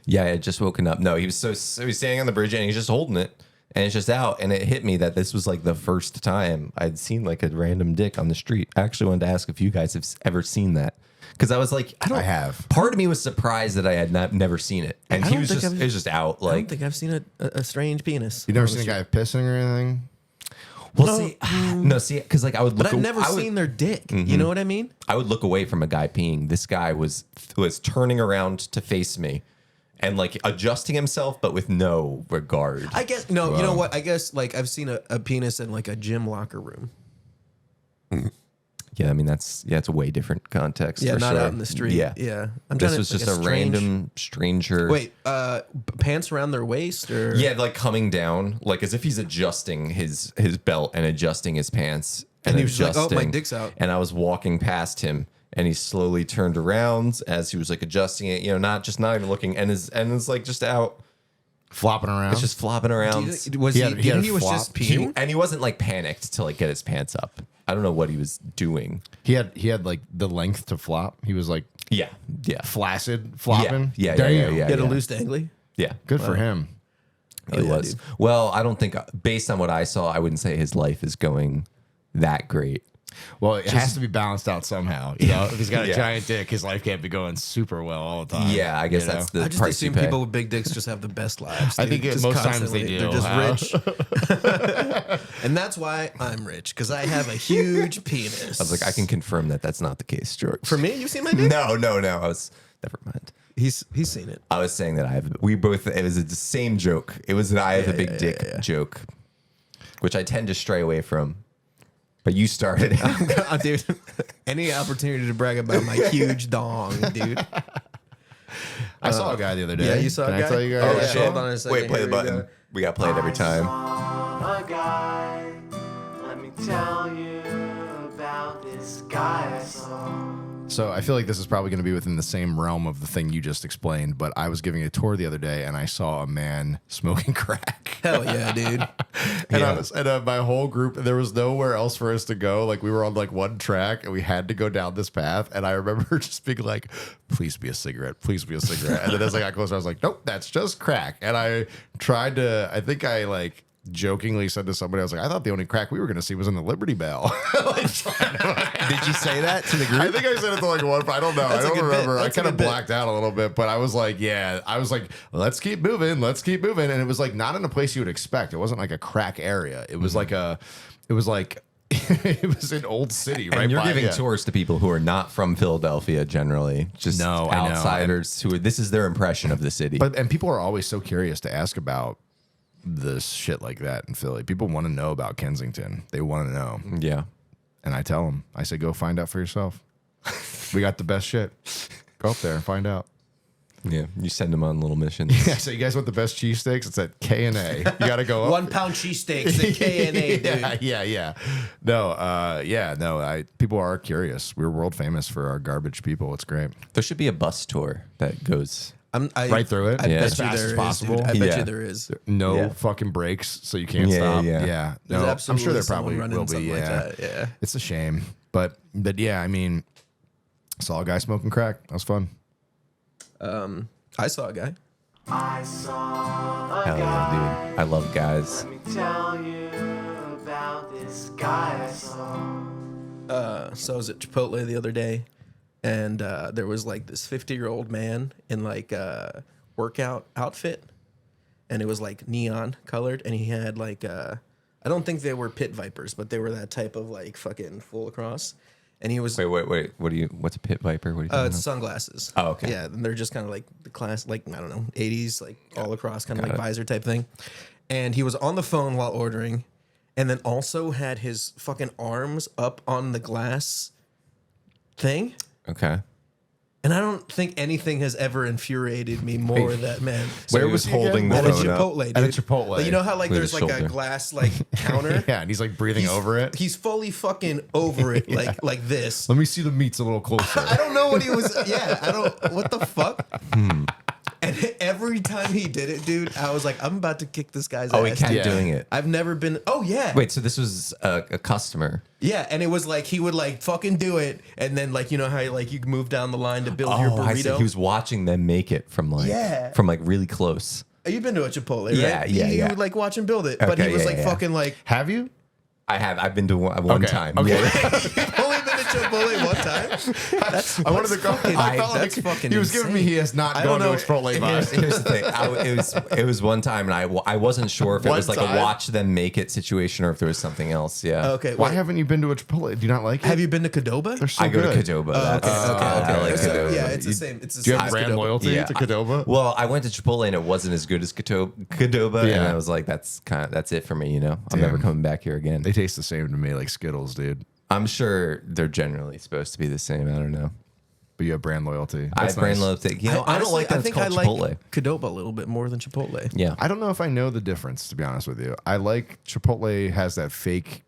Yeah, I had just woken up. No, he was standing on the bridge and he's just holding it. And it's just out. And it hit me that this was like the first time I'd seen like a random dick on the street. I actually wanted to ask if you guys have ever seen that. Because I was like, I have. Part of me was surprised that I had never seen it. And I he don't was think just, I've- it was just out. I Like, don't think I've seen a strange penis. You never seen a guy pissing or anything? well, see, because like I would look, But I've never seen their dick. You know what I mean? I would look away from a guy peeing. This guy was turning around to face me and like adjusting himself, but with no regard. I guess no. You know what? I guess like I've seen a penis in like a gym locker room. Yeah, I mean it's a way different context. Yeah, for not sure. out in the street. Yeah, Yeah. I'm This trying to was think just of a strange- random stranger. Wait, pants around their waist or Yeah, like coming down, like as if he's adjusting his belt and adjusting his pants. And he was just like, "Oh, my adjusting. dick's out." And I was walking past him, and he slowly turned around as he was like adjusting it. You know, not even looking, and it's like just out. Flopping around. It's just flopping around. Was He he? had- Do he you had think a he was flop. just peeing? And he wasn't like panicked to like get his pants up. I don't know what he was doing. He had like the length to flop. He was like Yeah, flaccid flopping. Yeah, Damn. yeah. He had a loose dangly. yeah. Good for him. It yeah, was. dude. Well, I don't think, based on what I saw, I wouldn't say his life is going that great. Well, it has to be balanced out somehow. You know, if he's got a Yeah. giant dick, his life can't be going super well all the time. Yeah, I guess you know? that's the I just price you assume pay. people with big dicks just have the best lives. I dude. think Just most times constantly. they do, They're just huh? rich, and that's why I'm rich because I have a huge penis. I was like, I can confirm that that's not the case, George. For me, you seen my dick? No. I was, never mind. He's seen it. I was saying that it was the same joke. It was an I have a big dick joke, which I tend to stray away from. But you started. Dude, any opportunity to brag about my huge dong, dude. I saw a guy the other day. Yeah, you saw Can a guy? I tell you guys? Oh, what I shit. saw? Hold on a second. Wait, play Here the we button. go. We got to play it every time. A guy. Let me tell you about this guy I saw. So I feel like this is probably going to be within the same realm of the thing you just explained, but I was giving a tour the other day and I saw a man smoking crack. Hell yeah, dude. And my whole group, there was nowhere else for us to go. Like we were on like one track and we had to go down this path. And I remember just being like, please be a cigarette, please be a cigarette. And then as I got closer, I was like, nope, that's just crack. And I think I like jokingly said to somebody, I was like, I thought the only crack we were going to see was in the Liberty Bell. Did you say that to the group? I think I said it to like one, but I don't know. That's a I don't good bit. remember. I That's a kind of good bit. blacked out a little bit, but I was like, let's keep moving. And it was like not in a place you would expect. It wasn't like a crack area. It was like it was an old city, right? And you're by- giving yeah. tours to people who are not from Philadelphia generally, just No, I know. outsiders who this is their impression of the city. And people are always so curious to ask about this shit like that in Philly. People want to know about Kensington. They want to know. yeah. And I tell them, I say, go find out for yourself. We got the best shit. Go up there and find out. Yeah. You send them on little missions. Yeah, so you guys want the best cheesesteaks? It's at K&A. You got to go up. 1 pound cheesesteaks at K&A, dude. Yeah. No, people are curious. We're world famous for our garbage people. It's great. There should be a bus tour that goes. Right through it? I Yeah. bet As you fast there as is, possible? dude. I bet Yeah. you there is. No Yeah. fucking brakes, so you can't Yeah, stop. yeah. No, I'm sure there absolutely probably someone running will be. something like Yeah. that, yeah. It's a shame. But yeah, I mean, saw a guy smoking crack. That was fun. I saw a guy. I saw a Hell guy. yeah, dude. I love guys. Let me tell you about this guy I saw. So I was at Chipotle the other day, and there was like this 50-year-old man in like a workout outfit, and it was like neon colored, and he had like I don't think they were pit vipers, but they were that type of like fucking full across, and he was Wait. What's a pit viper? What are you talking it's about? sunglasses. Oh, okay. Yeah, and they're just kind of like the class, like I don't know, 80s, like all across, kind of like visor type thing. And he was on the phone while ordering, and then also had his fucking arms up on the glass thing. Okay. And I don't think anything has ever infuriated me more than that man. Where he was was holding the At a phone up? Chipotle, dude. At a Chipotle. Like, you know how like With there's his like a shoulder. glass like counter? Yeah, and he's like breathing over it. He's fully fucking over it, like this. Let me see the meats a little closer. I don't know what he was. Yeah, I don't. What the fuck? And every time he did it, dude, I was like, I'm about to kick this guy's Oh, he ass. kept dude. doing it. I've never been. Oh yeah. Wait, so this was a customer? Yeah, and it was like he would like fucking do it, and then like you know how like you move down the line to build your Oh, I see. burrito. He was watching them make it from like really close. You've been to a Chipotle, right? Yeah, yeah, You yeah. would like watch him build it, but he Okay, was yeah, like yeah. fucking like. Have you? I have. I've been to one Okay, time. okay. Yeah. You've only been to Chipotle one time. That's I wanted to go. I felt that's like fucking he was giving me insane. he has not I gone don't to a know. Chipotle Here's, vibe. here's the thing. It was one time, and I wasn't sure if it One was like time? a watch them make it situation or if there was something else. Yeah. Okay. Why wait. haven't you been to a Chipotle? Do you not like it? Have you been to Qdoba? They're so I go good. to Qdoba. Oh, That's, okay. I like So, Qdoba. yeah, it's the same. It's the Do you same. have as brand Qdoba. loyalty Yeah. to Qdoba? Well, I went to Chipotle and it wasn't as good as Qdoba, and Yeah. I was like, that's it for me. You know, I'm never Damn. coming back here again. They taste the same to me, like Skittles, dude. I'm sure they're generally supposed to be the same. I don't know. But you have brand loyalty. I That's have brand nice. loyalty. You know, I don't Honestly, like that I it's think called I like Chipotle. Qdoba a little bit more than Chipotle. Yeah. I don't know if I know the difference, to be honest with you. I like Chipotle has that fake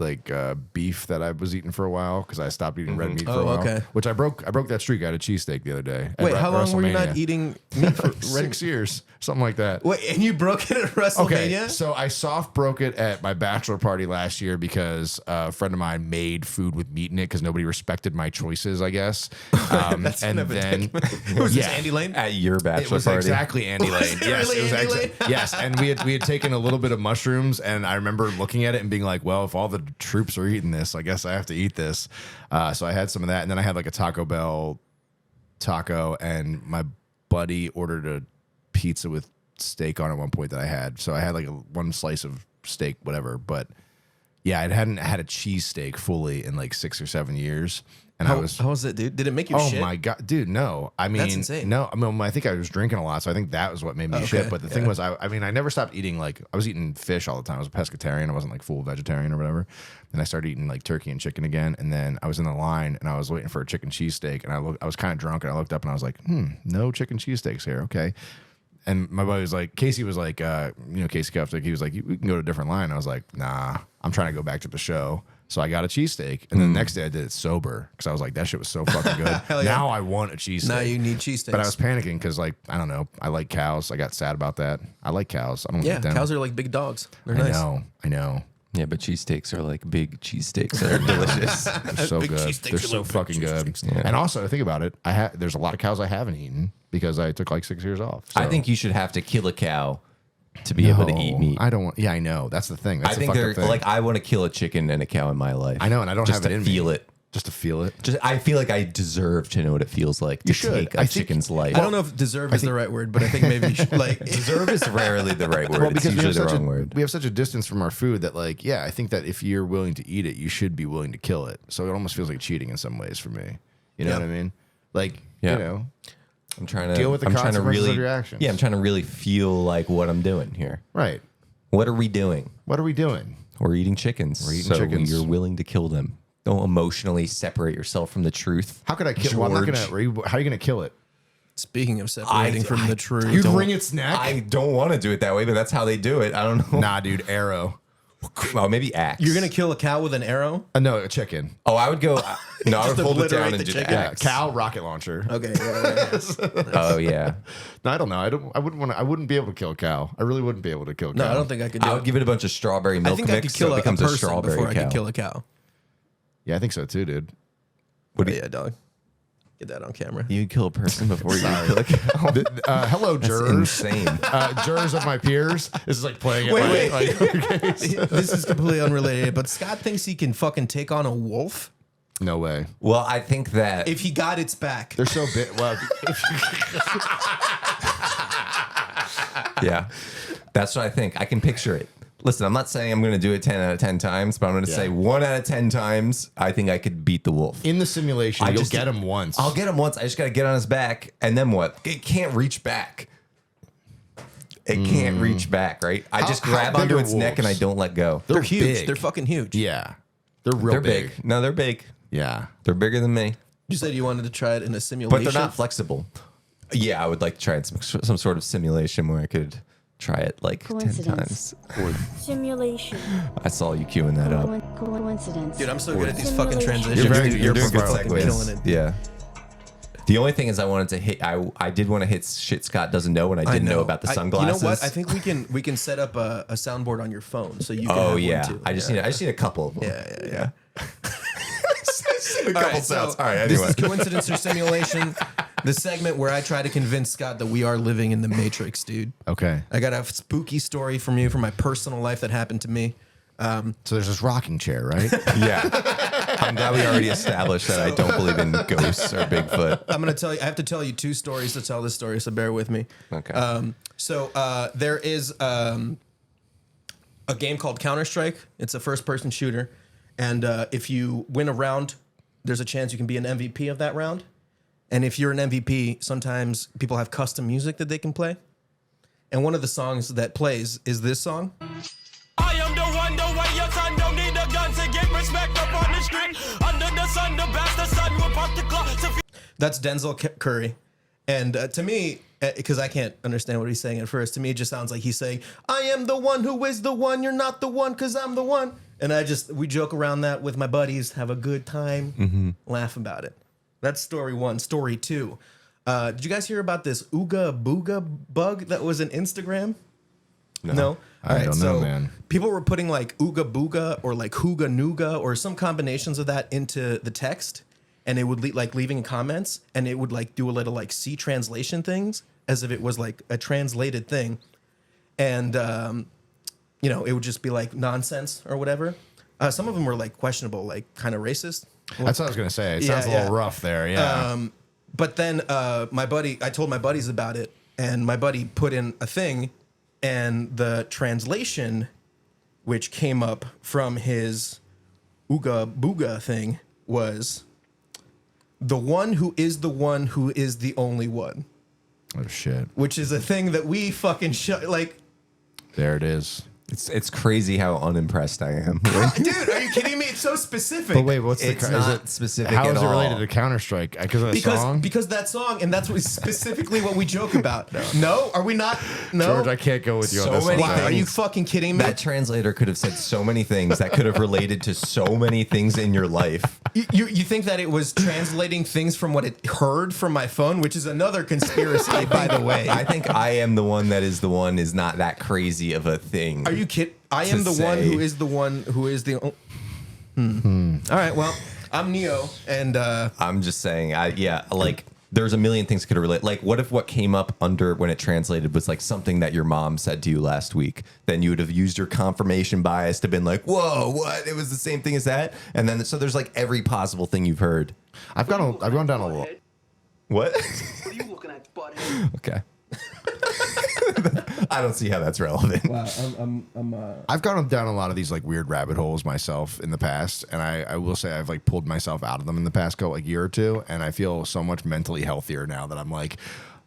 like beef that I was eating for a while because I stopped eating red meat for a Oh, while. okay. Which I broke that streak. I had a cheesesteak the other day. at Wait, how long were you WrestleMania. not eating meat for 6 years, something like that. Wait, and you broke it at WrestleMania? Okay, so I soft broke it at my bachelor party last year because a friend of mine made food with meat in it because nobody respected my choices, I guess. That's and kind of a then dick. Was this Yeah. Andy Lane? At your it bachelor was party. exactly Andy Lane. it Yes, really it was Andy Lane? yes, and we had taken a little bit of mushrooms, and I remember looking at it and being like, "Well, if all the troops are eating this, I guess I have to eat this." So I had some of that, and then I had like a Taco Bell taco, and my buddy ordered a pizza with steak on at one point that I had. So I had like one slice of steak, whatever. But yeah, I hadn't had a cheesesteak fully in like 6 or 7 years. And How was it, dude? Did it make you oh shit? my God, dude, no. I mean, That's insane. no, I mean, I think I was drinking a lot. So I think that was what made me Okay, shit. But the thing yeah. was, I mean, I never stopped eating I was eating fish all the time. I was a pescatarian. I wasn't like full vegetarian or whatever. Then I started eating like turkey and chicken again. And then I was in the line and I was waiting for a chicken cheesesteak. And I was kind of drunk and I looked up and I was like, no chicken cheesesteaks here. Okay. And my buddy was like, Casey was like, Casey Kuftick, he was like, we can go to a different line. I was like, nah, I'm trying to go back to the show. So I got a cheesesteak. And then the next day I did it sober because I was like, that shit was so fucking good. Hell yeah. Now I want a cheesesteak. Now you need cheesesteaks. But I was panicking because, like, I don't know. I like cows. I got sad about that. I like cows. I don't yeah, eat them. cows are like big dogs. They're I nice. know. Yeah, but cheesesteaks are like big cheesesteaks that are delicious. They're so Big good. cheesesteaks They're are so like big fucking good. cheesesteaks. And also, think about it. There's a lot of cows I haven't eaten because I took like 6 years off. I So- think you should have to kill a cow to be able to eat No, meat. I don't want. Yeah, I know. That's the thing. That's I the think fucked they're up thing. like I want to kill a chicken and a cow in my life. I know, and I don't just have it to in feel me. it. Just to feel it. Just I feel like I deserve to know what it feels like to You should. take a I think- chicken's life. I don't know if deserve is the right word, but I think maybe you should like Deserve is rarely the right word. Well, It's because we usually have, the such wrong a, word. we have such a distance from our food that, like, yeah, I think that if you're willing to eat it, you should be willing to kill it. So it almost feels like cheating in some ways for me. You know Yeah. what I mean? Like, Yeah. you know, I'm trying to deal with the I'm trying to consequences really of your actions. Yeah, I'm trying to really feel like what I'm doing here. right. What are we doing? What are we doing? We're eating chickens. We're eating chickens. You're willing to kill them. Don't emotionally separate yourself from the truth. How could I kill? Well, I'm not George. how are you gonna kill it? speaking of separating from the truth. You wring its neck? I don't want to do it that way, but that's how they do it. I don't know. Nah, dude, arrow. Well, maybe axe. You're gonna kill a cow with an arrow? No, a chicken. Oh, I would go. No, I would Just hold it down obliterate and the do chicken? the Yeah, axe. cow rocket launcher. Okay. Yeah. Oh yeah. No, I don't know. I wouldn't want. I wouldn't be able to kill a cow. I really wouldn't be able to kill a cow. No, I don't think I could do I it. would give it a bunch of strawberry I milk think mix I could so kill it a becomes a person strawberry before I cow. could kill a cow. Yeah, I think so too, dude. What Oh, do you, yeah, dog. Get that on camera. you'd kill a person before you kill a cow? Hello, That's jurors. insane. Jurors of my peers. This is like playing. Wait, Like, This is completely unrelated, but Scott thinks he can fucking take on a wolf no way. Well, I think that if he got its back. They're so big. Well, yeah, that's what I think. I can picture it. Listen, I'm not saying I'm going to do it 10 out of 10 times, but I'm going to say 1 out of 10 times, I think I could beat the wolf. in the simulation, I you'll just- get him once. I'll get him once. I just got to get on his back. And then what? It can't reach back. It can't reach back, right? I just grab how big onto are its neck and I wolves? don't let go. They're huge. big. They're fucking huge. Yeah, they're real They're big. No, they're big. Yeah. They're bigger than me, You said you wanted to try it in a simulation. but they're not flexible. Yeah, I would like to try it some sort of simulation where I could try it like 10 Coincidence. times. Simulation. I saw you queuing that up. Coincidence. Dude, I'm so good at these fucking Simulation. transitions. You're doing good fucking segues. killing it. Yeah. The only thing is, I wanted to hit. I did want to hit shit Scott doesn't know, and I didn't know about the sunglasses. You know what? I think we can set up a soundboard on your phone so you can. Oh have yeah, one too. I just need a couple of them. Yeah. A couple sounds. All right. Anyway, This is coincidence or simulation. The segment where I try to convince Scott that we are living in the Matrix, dude. Okay. I got a spooky story from you from my personal life that happened to me. So there's this rocking chair, right? yeah. I'm glad we already established that I don't believe in ghosts or Bigfoot. I'm gonna tell you. I have to tell you 2 stories to tell this story, so bear with me. Okay. There is a game called Counter-Strike. It's a first-person shooter, and if you win a round, there's a chance you can be an MVP of that round. And if you're an MVP, sometimes people have custom music that they can play. And one of the songs that plays is this song. I am the one, the way your son don't need a gun to get respect up on the street. Under the sun, the bastard sun will pop the clock. That's Denzel Curry. And to me, because I can't understand what he's saying at first, to me it just sounds like he's saying, I am the one who is the one, you're not the one because I'm the one. And we joke around that with my buddies, have a good time, laugh about it. That's story 1. Story 2. Did you guys hear about this Ooga Booga bug that was in Instagram? No? I don't know, man. People were putting like Ooga Booga or like Hooga Nooga or some combinations of that into the text, and it would leaving comments, and it would like do a little like C translation things as if it was like a translated thing, and it would just be like nonsense or whatever. Some of them were like questionable, like kind of racist. That's what I was gonna say. It sounds a little rough there. Yeah. But then I told my buddies about it, and my buddy put in a thing, and the translation, which came up from his Ooga Booga thing, was the one who is the only one. Oh shit. Which is a thing that we fucking There it is. It's crazy how unimpressed I am. Dude, are you kidding me? It's so specific. But wait, what's It's the? not is it specific How at is it all. related to Counter Strike? Because of the song. Because that song, and that's what specifically what we joke about. No, are we not? No, George, I can't go with you So on this many one. Why, are things. you fucking kidding me? That translator could have said so many things that could have related to so many things in your life. You think that it was translating things from what it heard from my phone, which is another conspiracy, by the way. I think I am the one that is the one is not that crazy of a thing. Are you kidding? I am the one say. who is the one who is the. All right, well, I'm Neo, and I'm just saying, there's a million things could relate. Like, what if what came up under when it translated was like something that your mom said to you last week? Then you would have used your confirmation bias to been like, whoa, what? It was the same thing as that? And then, so there's like every possible thing you've heard. I've gone down a little. What? What are you looking at, butthead? Okay. I don't see how that's relevant. wow, I've gone down a lot of these like weird rabbit holes myself in the past, and I will say I've like pulled myself out of them in the past year or two, and I feel so much mentally healthier now that I'm like,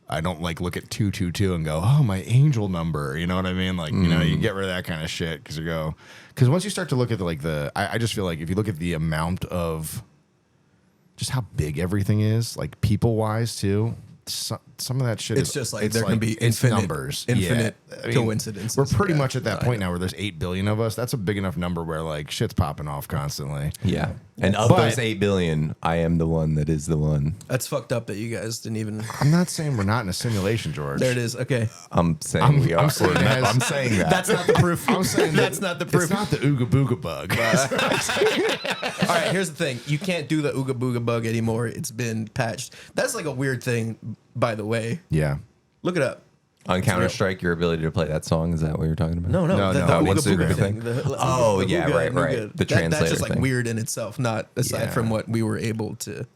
I don't like look at 222 and go, oh, my angel number, you know what I mean? Like, you get rid of that kind of shit because once you start to look at I just feel like if you look at the amount of just how big everything is, like people wise too. Some of that shit it's just like there can be infinite numbers, infinite I mean, coincidences. We're pretty much at that point now where there's 8 billion of us. That's a big enough number where like shit's popping off constantly. Yeah. And of those 8 billion, I am the one that is the one. That's fucked up that you guys didn't even. I'm not saying we're not in a simulation, George. There it is. Okay, I'm saying we are. I'm saying I'm saying that. that's not the proof. I'm saying that's not the proof. It's not the Ooga Booga bug. All right, here's the thing. You can't do the Ooga Booga bug anymore. It's been patched. That's like a weird thing, by the way. Yeah. Look it up. On Counter-Strike, your ability to play that song, is that what you're talking about? No. No, The no. What's the Ooga Booga Ooga thing. thing? The Oh, Ooga yeah, Booga right. Nooga. The translator That's just like thing. weird in itself, not aside Yeah. from what we were able to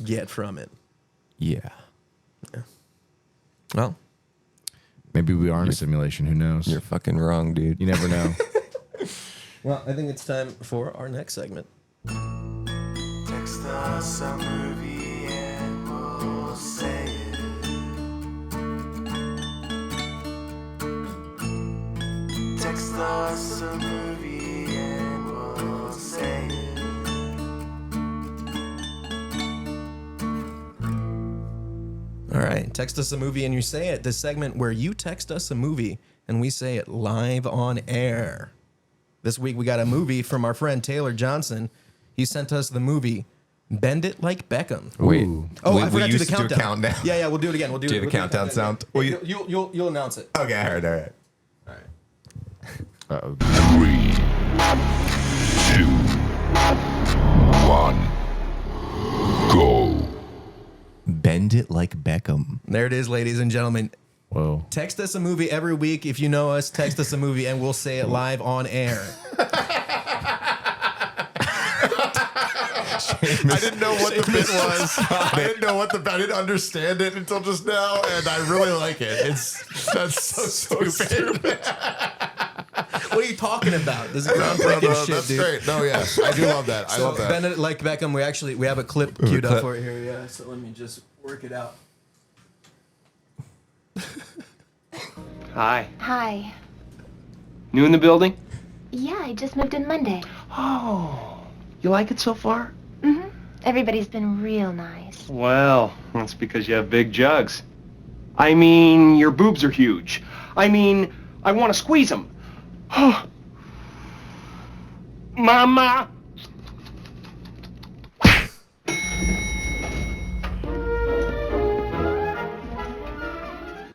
get from it. Yeah. Well, Maybe we are in a simulation. Who knows? You're fucking wrong, dude. You never know. I think it's time for our next segment. Text us a movie and we'll say it. text us a movie and we'll say it. All right, text us a movie and you say it. This segment where you text us a movie and we say it live on air. This week we got a movie from our friend Taylor Johnson. He sent us the movie Bend It Like Beckham. Wait. Oh, we I forgot to do used the to do a countdown. countdown. Yeah, we'll do it again. We'll do Do it. you have a we'll do countdown sound? Well, You'll announce it. Okay, all right. All right. Uh-oh. 3, 2, 1, go. Bend It Like Beckham. There it is, ladies and gentlemen. Whoa. Text us a movie every week. If you know us, text us a movie and we'll say it live on air. I didn't know what the bit was. I didn't understand it until just now, and I really like it. That's so stupid. What are you talking about? This is groundbreaking shit, That's dude. great. No, yes, I do love that. I So love that. Bend It Like Beckham. We have a clip queued up for it here. Yeah. So let me just work it out. Hi. Hi. New in the building? Yeah, I just moved in Monday. Oh, you like it so far? Mm-hmm. Everybody's been real nice. Well, that's because you have big jugs. I mean, your boobs are huge. I mean, I want to squeeze them. Mama!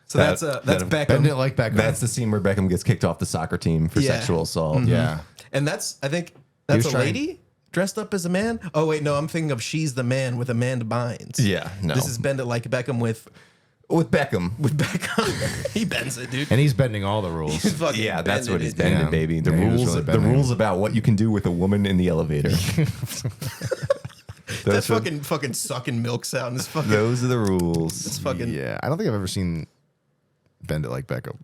So that's Beckham. Bend It Like Beckham. That's the scene where Beckham gets kicked off the soccer team for Yeah. sexual assault. Yeah. And I think that's was a trying- lady dressed up as a man. Oh wait, no, I'm thinking of She's the Man with Amanda Bynes. Yeah, no. This is Bend It Like Beckham with Beckham. Beckham. He bends it, dude. And he's bending all the rules. He's fucking Yeah, that's what bending he's it, bending, Yeah. baby. The Yeah, he was rules, really the bending. rules about what you can do with a woman in the elevator. That fucking sucking milk sound is fucking. Those are the rules. It's fucking. Yeah, I don't think I've ever seen Bend It Like Beckham.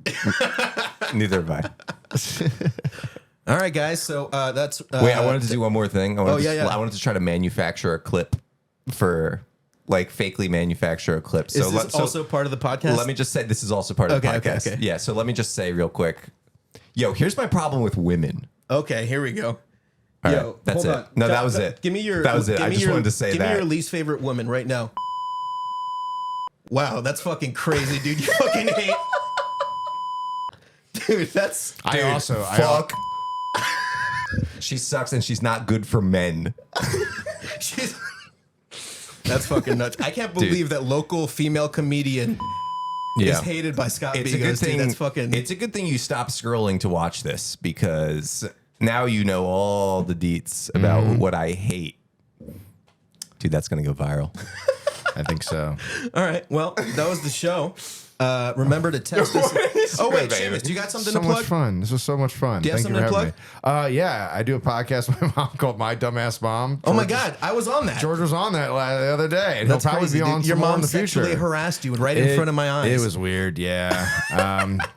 Neither have I. All right, guys. So that's. Wait, I wanted to do one more thing. I wanted yeah. I wanted to try to manufacture a clip for, like, fakely manufacture a clip. Is this also part of the podcast? Let me just say this is also part of the podcast. Okay. Yeah, so let me just say real quick. Yo, here's my problem with women. Okay, here we go. All Yo, right, that's hold it. on. No, that was it. Give me your. That was it. give I me just your- wanted to say give that. me your least favorite woman right now. Wow, that's fucking crazy, dude. You fucking hate. Dude, that's. Fuck. She sucks and she's not good for men. She's. That's fucking nuts. I can't believe that local female comedian is hated by Scott It's a good Bigos, dude. thing. That's fucking. It's a good thing you stopped scrolling to watch this, because now you know all the deets about what I hate. Dude, that's gonna go viral. I think so. All right. Well, that was the show. Remember to text us. Oh wait, Seamus, do you got something So to plug? much fun. This was so much fun. Do you have Thank you something for to having me. Yeah, I do a podcast with my mom called My Dumbass Mom. Oh my God, I was on that. George was on that the other day. And That's he'll probably crazy, be on dude. Your some more mom in the sexually future. harassed you right in front of my eyes. It was weird, yeah.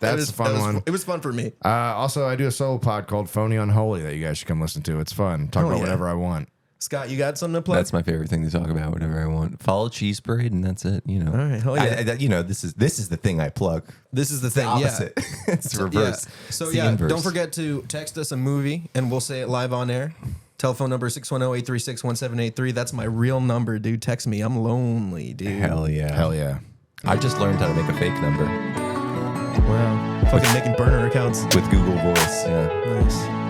That's a fun one. It was fun for me. Also, I do a solo pod called Phony Unholy that you guys should come listen to. It's fun. Talk about whatever I want. Scott, you got something to plug? That's my favorite thing to talk about. Whatever I want. Follow CheeseParade, and that's it. You know. All right. Hell yeah. This is the thing I plug. This is the It's thing. the opposite. It's the reverse. Yeah. So It's the yeah, inverse. don't forget to text us a movie, and we'll say it live on air. Telephone number 610-836-1783. That's my real number, dude. Text me. I'm lonely, dude. Hell yeah. Hell yeah. I just learned how to make a fake number Wow. Fucking making burner accounts. with Google Voice. Yeah. Nice.